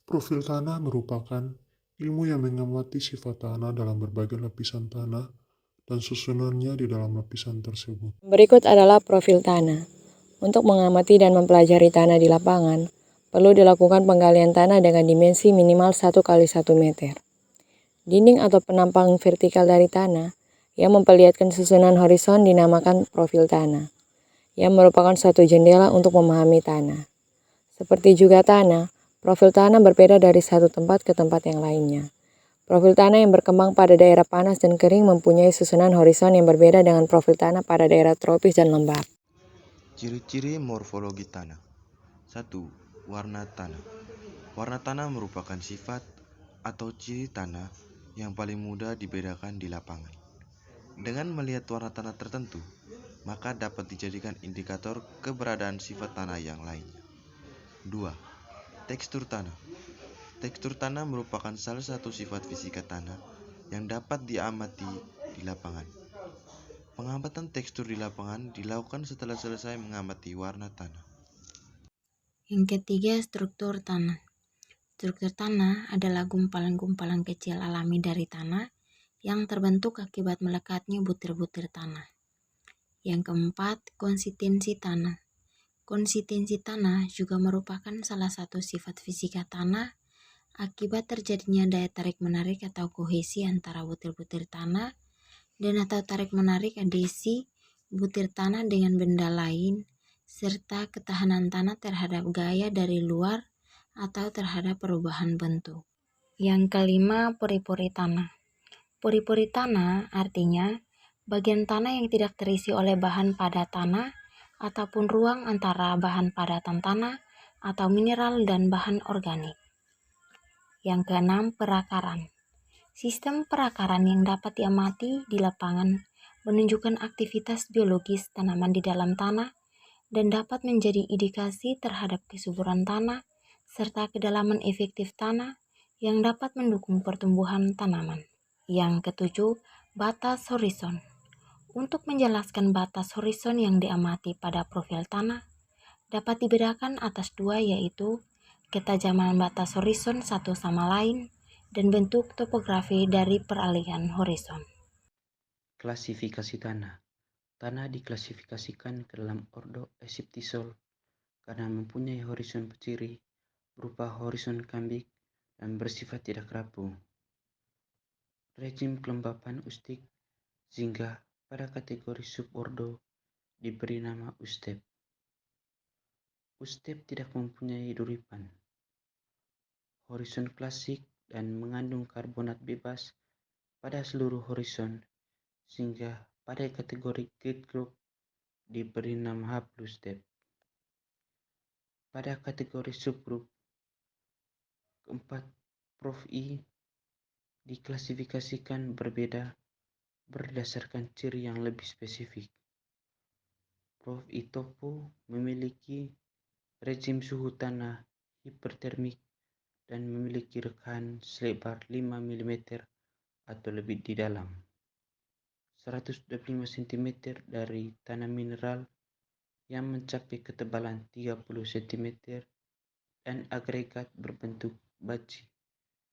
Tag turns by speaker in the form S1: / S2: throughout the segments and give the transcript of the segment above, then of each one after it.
S1: Profil tanah merupakan ilmu yang mengamati sifat tanah dalam berbagai lapisan tanah dan susunannya di dalam lapisan tersebut.
S2: Berikut adalah profil tanah. Untuk mengamati dan mempelajari tanah di lapangan, perlu dilakukan penggalian tanah dengan dimensi minimal 1 kali 1 meter. Dinding atau penampang vertikal dari tanah yang memperlihatkan susunan horizon dinamakan profil tanah, yang merupakan suatu jendela untuk memahami tanah. Seperti juga tanah, profil tanah berbeda dari satu tempat ke tempat yang lainnya. Profil tanah yang berkembang pada daerah panas dan kering mempunyai susunan horizon yang berbeda dengan profil tanah pada daerah tropis dan lembab.
S3: Ciri-ciri morfologi tanah. 1. Warna tanah. Warna tanah merupakan sifat atau ciri tanah yang paling mudah dibedakan di lapangan. Dengan melihat warna tanah tertentu, maka dapat dijadikan indikator keberadaan sifat tanah yang lainnya. 2. Tekstur tanah. Tekstur tanah merupakan salah satu sifat fisika tanah yang dapat diamati di lapangan. Pengamatan tekstur di lapangan dilakukan setelah selesai mengamati warna tanah.
S4: Yang ketiga, struktur tanah. Struktur tanah adalah gumpalan-gumpalan kecil alami dari tanah yang terbentuk akibat melekatnya butir-butir tanah. Yang keempat, konsistensi tanah. Konsistensi tanah juga merupakan salah satu sifat fisika tanah akibat terjadinya daya tarik-menarik atau kohesi antara butir-butir tanah dan atau tarik-menarik adhesi butir tanah dengan benda lain, serta ketahanan tanah terhadap gaya dari luar atau terhadap perubahan bentuk. Yang kelima, pori-pori tanah. Pori-pori tanah artinya bagian tanah yang tidak terisi oleh bahan padat tanah ataupun ruang antara bahan padatan tanah atau mineral dan bahan organik. Yang keenam, perakaran. Sistem perakaran yang dapat diamati di lapangan menunjukkan aktivitas biologis tanaman di dalam tanah dan dapat menjadi indikasi terhadap kesuburan tanah serta kedalaman efektif tanah yang dapat mendukung pertumbuhan tanaman. Yang ketujuh, batas horizon. Untuk menjelaskan batas horizon yang diamati pada profil tanah, dapat dibedakan atas dua, yaitu ketajaman batas horizon satu sama lain dan bentuk topografi dari peralihan horizon.
S5: Klasifikasi tanah. Tanah diklasifikasikan ke dalam ordo Epiphyseal karena mempunyai horizon berdiri berupa horizon kambik dan bersifat tidak rapuh. Rezim kelembapan ustik sehingga pada kategori subordo diberi nama ustep. Ustep tidak mempunyai duripan. Horizon klasik dan mengandung karbonat bebas pada seluruh horizon sehingga pada kategori grid group diberi nama haplostep. Pada kategori subgroup keempat, Prof I diklasifikasikan berbeda berdasarkan ciri yang lebih spesifik. Prof I topo memiliki rezim suhu tanah hipertermik dan memiliki rekahan selebar 5 mm atau lebih di dalam. 125 cm dari tanah mineral yang mencapai ketebalan 30 cm dan agregat berbentuk baci,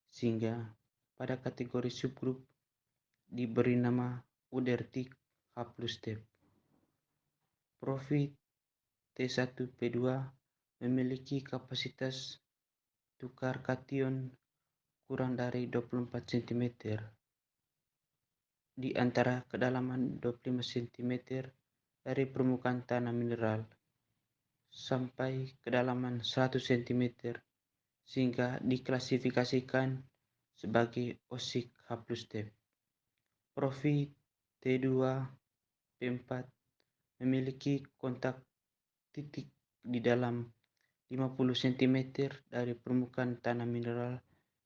S5: sehingga pada kategori subgroup diberi nama udertik haplostep. Profil T1P2 memiliki kapasitas tukar kation kurang dari 24 cm di antara kedalaman 25 cm dari permukaan tanah mineral sampai kedalaman 100 cm sehingga diklasifikasikan sebagai osik haplostep. Profil T2P4 memiliki kontak titik di dalam 50 cm dari permukaan tanah mineral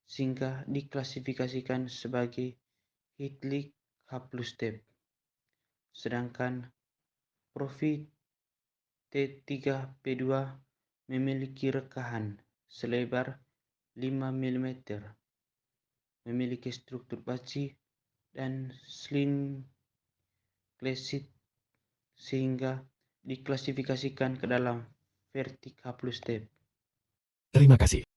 S5: sehingga diklasifikasikan sebagai Hitlik haplostep. Sedangkan profil T3P2 memiliki rekahan selebar 5 mm, memiliki struktur baci dan sling klesit sehingga diklasifikasikan ke dalam vertik haplostep.
S6: Terima kasih.